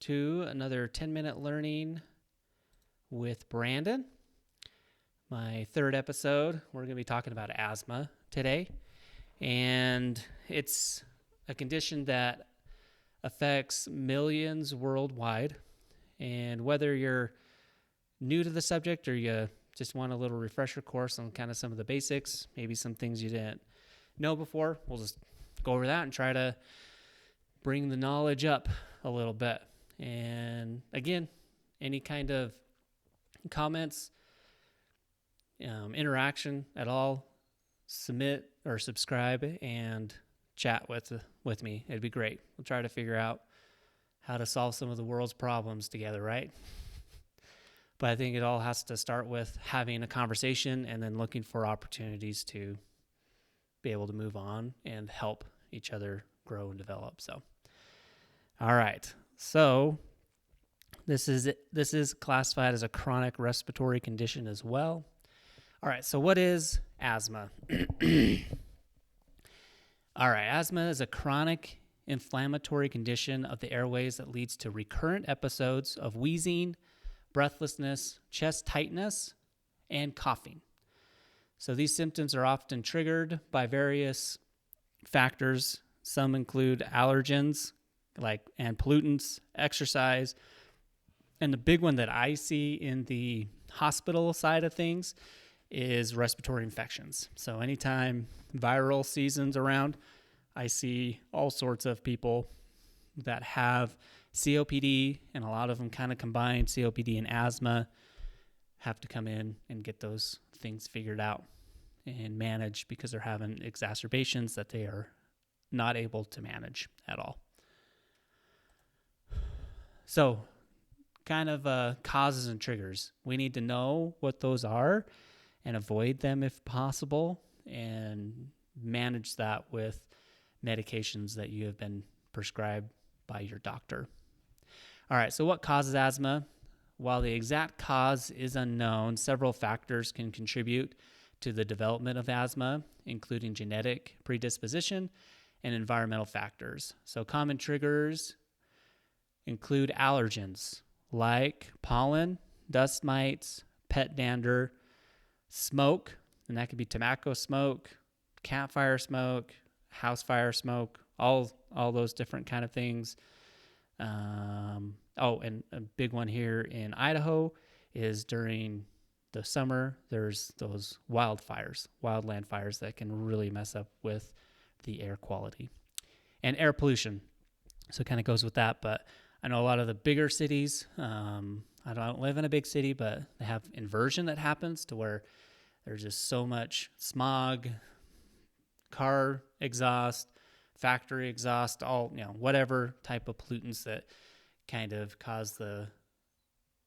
to another 10-minute learning with Brandon. My third episode. We're going to be talking about asthma today. And it's a condition that affects millions worldwide. And whether you're new to the subject or you just want a little refresher course on kind of some of the basics, maybe some things you didn't know before, we'll just go over that and try to bring the knowledge up a little bit. And again, any kind of comments, interaction at all, submit or subscribe and chat with me. It'd be great. We'll try to figure out how to solve some of the world's problems together, right? But I think it all has to start with having a conversation and then looking for opportunities to be able to move on and help each other grow and develop. So, all right. So this is classified as a chronic respiratory condition as well. All right. So what is asthma? All right. Asthma is a chronic inflammatory condition of the airways that leads to recurrent episodes of wheezing, breathlessness, chest tightness, and coughing. So these symptoms are often triggered by various factors. Some include allergens and pollutants, exercise, and the big one that I see in the hospital side of things is respiratory infections. So anytime viral season's around, I see all sorts of people that have COPD, and a lot of them kind of combine COPD and asthma, have to come in and get those things figured out and managed because they're having exacerbations that they are not able to manage at all. So kind of causes and triggers. We need to know what those are and avoid them if possible and manage that with medications that you have been prescribed by your doctor. All right, so what causes asthma? While the exact cause is unknown, several factors can contribute to the development of asthma, including genetic predisposition and environmental factors. So common triggers include allergens like pollen, dust mites, pet dander, smoke, and that could be tobacco smoke, campfire smoke, house fire smoke, all those different kind of things. And a big one here in Idaho is during the summer, there's those wildland fires that can really mess up with the air quality. And air pollution. So it kind of goes with that, but I know a lot of the bigger cities, I don't live in a big city, but they have inversion that happens to where there's just so much smog, car exhaust, factory exhaust, whatever type of pollutants that kind of cause the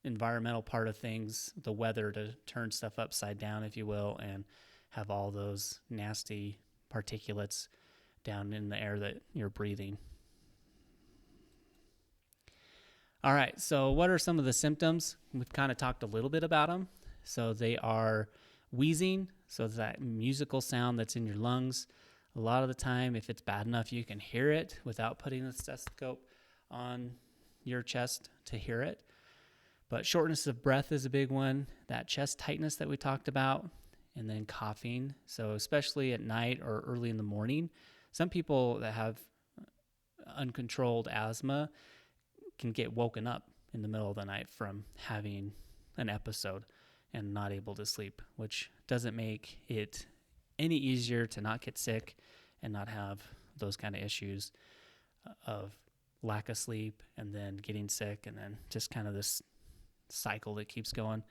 environmental part of things, the weather to turn stuff upside down, if you will, and have all those nasty particulates down in the air that you're breathing. All right, so what are some of the symptoms? We've kind of talked a little bit about them. So they are wheezing, so that musical sound that's in your lungs. A lot of the time, if it's bad enough, you can hear it without putting a stethoscope on your chest to hear it. But shortness of breath is a big one, that chest tightness that we talked about, and then coughing. So especially at night or early in the morning, some people that have uncontrolled asthma can get woken up in the middle of the night from having an episode and not able to sleep, which doesn't make it any easier to not get sick and not have those kind of issues of lack of sleep and then getting sick and then just kind of this cycle that keeps going.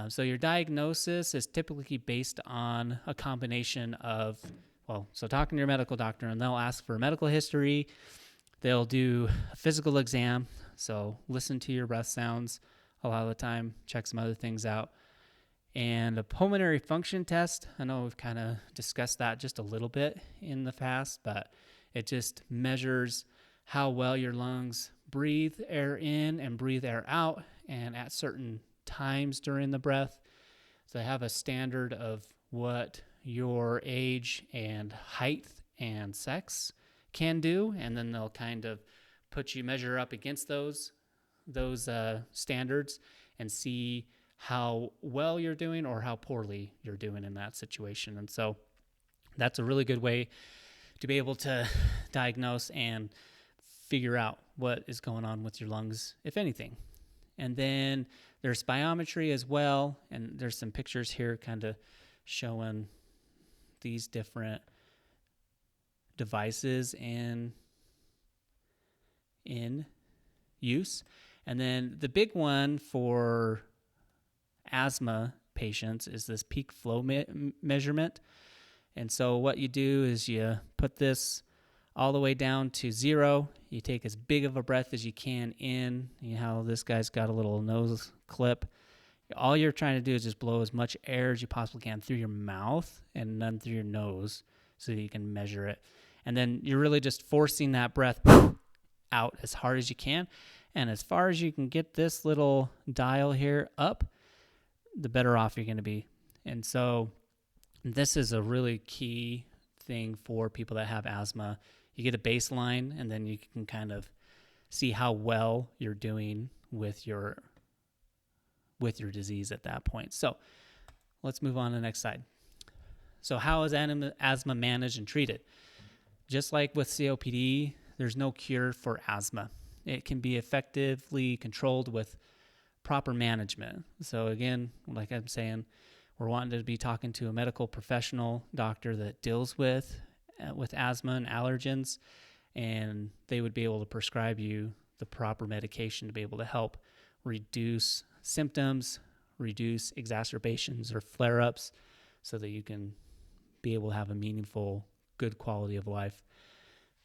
So your diagnosis is typically based on a combination of, talking to your medical doctor, and they'll ask for a medical history. They'll do a physical exam, so listen to your breath sounds a lot of the time, check some other things out. And a pulmonary function test, I know we've kind of discussed that just a little bit in the past, but it just measures how well your lungs breathe air in and breathe air out, and at certain times during the breath. So they have a standard of what your age and height and sex can do, and then they'll kind of measure up against those standards and see how well you're doing or how poorly you're doing in that situation. And so that's a really good way to be able to diagnose and figure out what is going on with your lungs, if anything. And then there's spirometry as well, and there's some pictures here kind of showing these different devices in use. And then the big one for asthma patients is this peak flow measurement. And so what you do is you put this all the way down to 0. You take as big of a breath as you can in. You know how this guy's got a little nose clip. All you're trying to do is just blow as much air as you possibly can through your mouth and none through your nose so that you can measure it. And then you're really just forcing that breath out as hard as you can. And as far as you can get this little dial here up, the better off you're going to be. And so this is a really key thing for people that have asthma. You get a baseline, and then you can kind of see how well you're doing with your disease at that point. So let's move on to the next slide. So how is asthma managed and treated? Just like with COPD, there's no cure for asthma. It can be effectively controlled with proper management. So again, like I'm saying, we're wanting to be talking to a medical professional doctor that deals with asthma and allergens, and they would be able to prescribe you the proper medication to be able to help reduce symptoms, reduce exacerbations or flare-ups, so that you can be able to have a meaningful, good quality of life.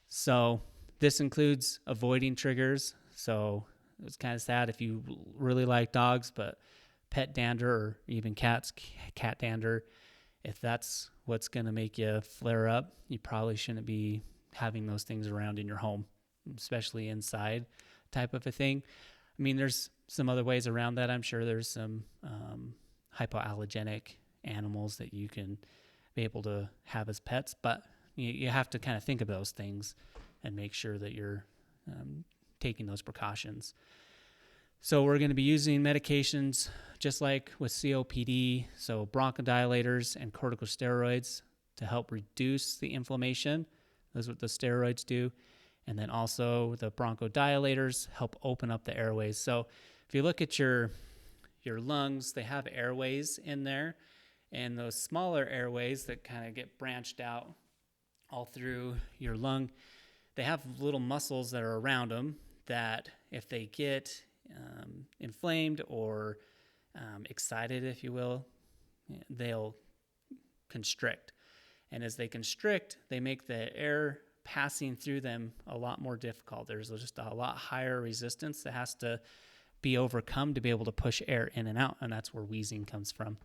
So this includes avoiding triggers. So it's kind of sad if you really like dogs, but pet dander or even cat dander, if that's what's going to make you flare up, you probably shouldn't be having those things around in your home, especially inside type of a thing. I mean, there's some other ways around that. I'm sure there's some hypoallergenic animals that you can be able to have as pets, but you have to kind of think of those things and make sure that you're taking those precautions. So we're going to be using medications just like with COPD, so bronchodilators and corticosteroids to help reduce the inflammation. That's what the steroids do. And then also the bronchodilators help open up the airways. So if you look at your lungs, they have airways in there, and those smaller airways that kind of get branched out all through your lung, they have little muscles that are around them that if they get inflamed or excited, if you will, they'll constrict. And as they constrict, they make the air passing through them a lot more difficult. There's just a lot higher resistance that has to be overcome to be able to push air in and out, and that's where wheezing comes from.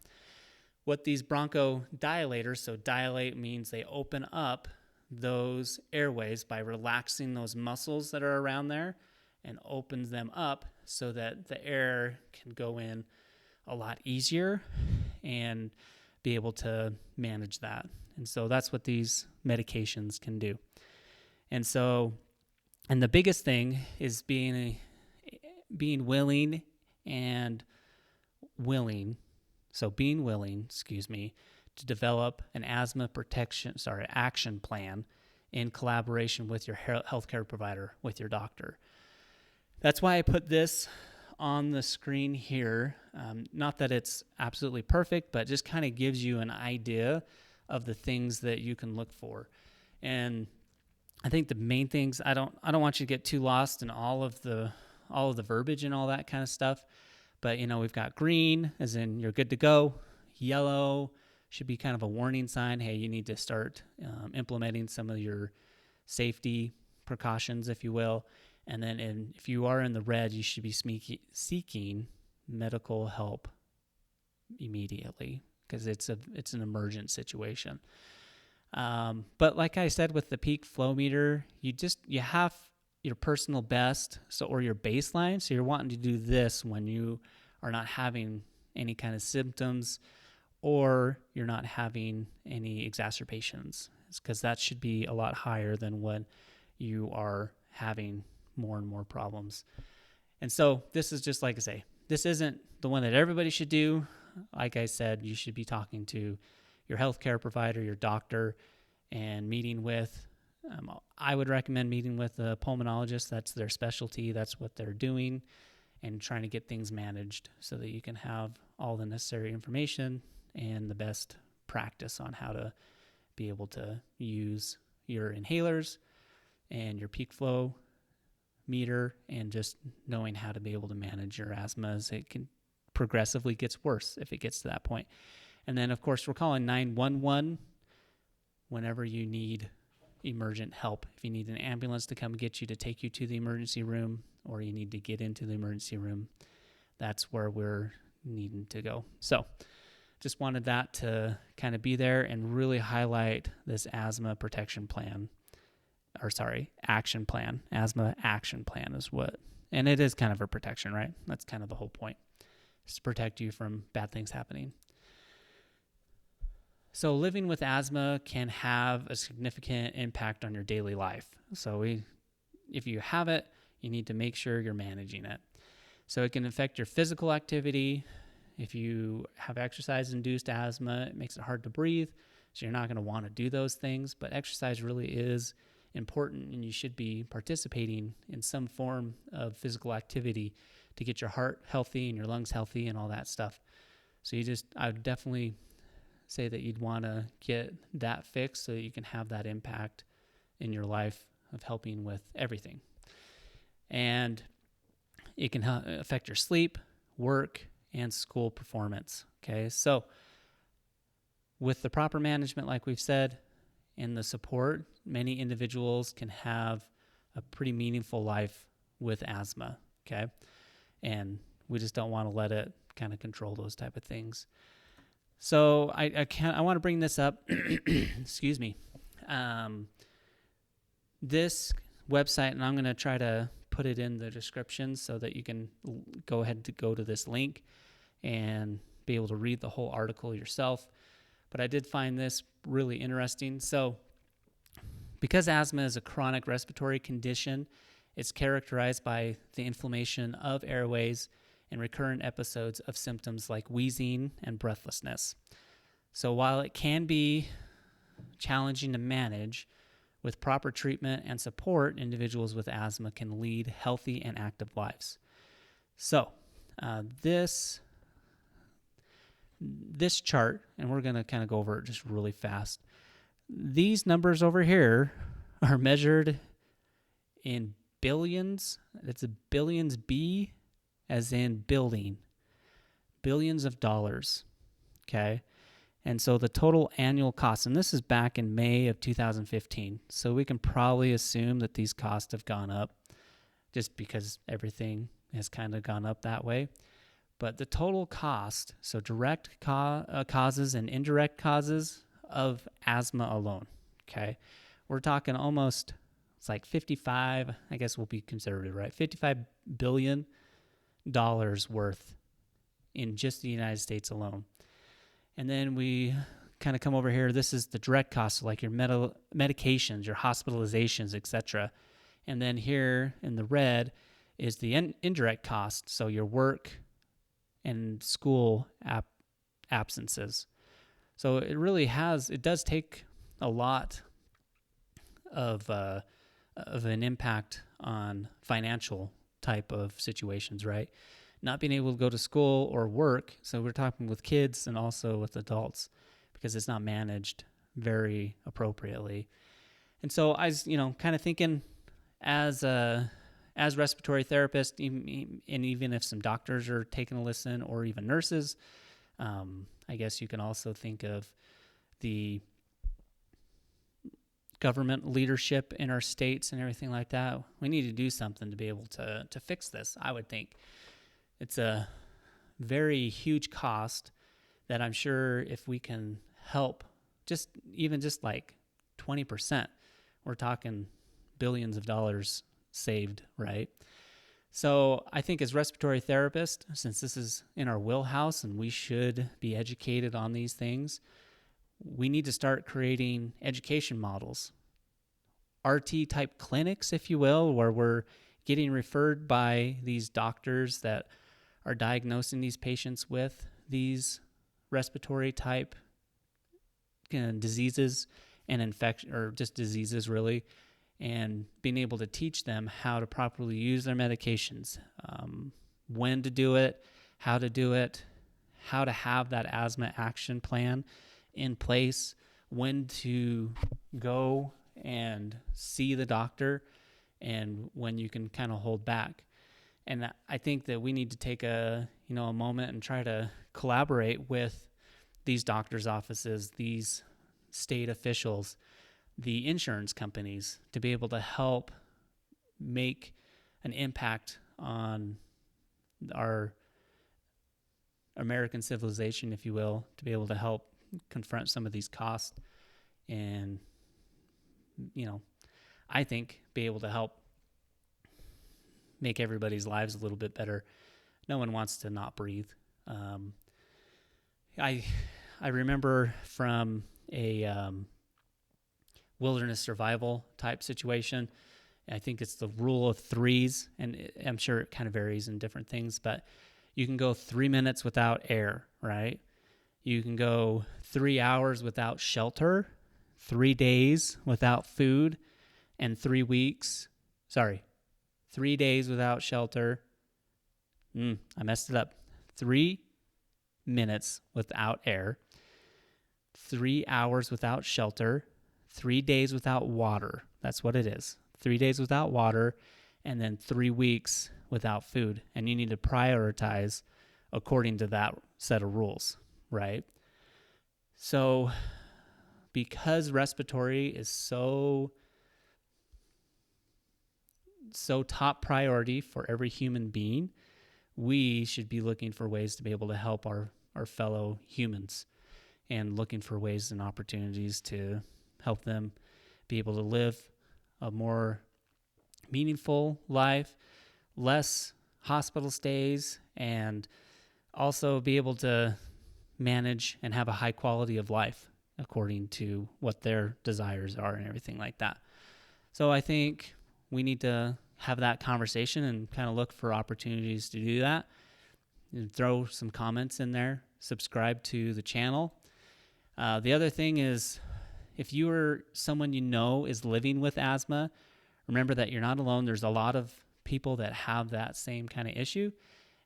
What these bronchodilators, so dilate means they open up those airways by relaxing those muscles that are around there and opens them up so that the air can go in a lot easier and be able to manage that. And so that's what these medications can do. And the biggest thing is being willing, to develop an asthma action plan in collaboration with your healthcare provider, with your doctor. That's why I put this on the screen here. Not that it's absolutely perfect, but just kind of gives you an idea of the things that you can look for. And I think the main things, I don't want you to get too lost in all of the verbiage and all that kind of stuff. But we've got green, as in you're good to go. Yellow should be kind of a warning sign. Hey, you need to start implementing some of your safety precautions, if you will. And then if you are in the red, you should be seeking medical help immediately, because it's an emergent situation. But like I said, with the peak flow meter, you have your personal best, or your baseline. So you're wanting to do this when you are not having any kind of symptoms, or you're not having any exacerbations, because that should be a lot higher than when you are having more and more problems. And so this is just like I say, this isn't the one that everybody should do. Like I said, you should be talking to your healthcare provider, your doctor, and meeting with, I would recommend meeting with a pulmonologist. That's their specialty. That's what they're doing, and trying to get things managed so that you can have all the necessary information and the best practice on how to be able to use your inhalers and your peak flow meter, and just knowing how to be able to manage your asthma as it can progressively gets worse if it gets to that point. And then, of course, we're calling 911 whenever you need emergent help. If you need an ambulance to come get you to take you to the emergency room, or you need to get into the emergency room, that's where we're needing to go. So just wanted that to kind of be there and really highlight this asthma protection plan, action plan. Asthma action plan is what, and it is kind of a protection, right? That's kind of the whole point, is to protect you from bad things happening. So living with asthma can have a significant impact on your daily life. So if you have it, you need to make sure you're managing it. So it can affect your physical activity. If you have exercise-induced asthma, it makes it hard to breathe, so you're not going to want to do those things. But exercise really is important, and you should be participating in some form of physical activity to get your heart healthy and your lungs healthy and all that stuff. So I would definitely say that you'd want to get that fixed so that you can have that impact in your life of helping with everything. And it can affect your sleep, work, and school performance. Okay, so with the proper management, like we've said, and the support, many individuals can have a pretty meaningful life with asthma. Okay, and we just don't want to let it kind of control those type of things. So I want to bring this up. Excuse me. This website, and I'm going to try to put it in the description so that you can go ahead to go to this link and be able to read the whole article yourself. But I did find this really interesting. So because asthma is a chronic respiratory condition, it's characterized by the inflammation of airways and recurrent episodes of symptoms like wheezing and breathlessness. So while it can be challenging to manage, with proper treatment and support, individuals with asthma can lead healthy and active lives. So this chart, and we're going to kind of go over it just really fast. These numbers over here are measured in billions. It's a billions B as in building. Billions of dollars. Okay. And so the total annual cost, and this is back in May of 2015, so we can probably assume that these costs have gone up just because everything has kind of gone up that way. But the total cost, so direct causes and indirect causes of asthma alone, okay? We're talking almost, it's like 55, I guess we'll be conservative, right? $55 billion worth in just the United States alone. And then we kind of come over here. This is the direct costs, like your medications, your hospitalizations, etc. And then here in the red is the indirect cost, so your work and school absences. So it does take a lot of an impact on financial type of situations, right? Not being able to go to school or work. So we're talking with kids and also with adults, because it's not managed very appropriately. And so I was, kind of thinking as respiratory therapists, and even if some doctors are taking a listen, or even nurses, I guess you can also think of the government leadership in our states and everything like that. We need to do something to be able to fix this, I would think. It's a very huge cost that I'm sure if we can help just like 20%, we're talking billions of dollars saved, right? So I think as respiratory therapists, since this is in our wheelhouse and we should be educated on these things, we need to start creating education models, RT type clinics, if you will, where we're getting referred by these doctors that are diagnosing these patients with these respiratory type diseases and infection, or just diseases really, and being able to teach them how to properly use their medications, when to do it, how to have that asthma action plan in place, when to go and see the doctor, and when you can kind of hold back. And I think that we need to take a moment and try to collaborate with these doctors' offices, these state officials, the insurance companies, to be able to help make an impact on our American civilization, if you will, to be able to help confront some of these costs and, I think be able to help make everybody's lives a little bit better. No one wants to not breathe. I remember from a wilderness survival type situation. I think it's the rule of threes, and I'm sure it kind of varies in different things, but you can go 3 minutes without air, right? You can go 3 hours without shelter, 3 days without food, and 3 days without shelter. I messed it up. 3 minutes without air, 3 hours without shelter, 3 days without water. That's what it is. 3 days without water, and then 3 weeks without food. And you need to prioritize according to that set of rules, right? So because respiratory is so top priority for every human being, we should be looking for ways to be able to help our fellow humans, and looking for ways and opportunities to help them be able to live a more meaningful life, less hospital stays, and also be able to manage and have a high quality of life according to what their desires are and everything like that. So I think we need to have that conversation and kind of look for opportunities to do that. And throw some comments in there. Subscribe to the channel. The other thing is, if you or someone is living with asthma, remember that you're not alone. There's a lot of people that have that same kind of issue,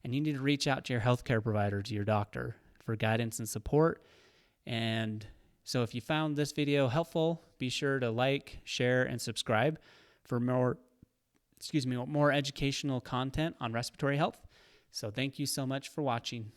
and you need to reach out to your healthcare provider, to your doctor, for guidance and support. And so if you found this video helpful, be sure to like, share, and subscribe for more educational content on respiratory health. So thank you so much for watching.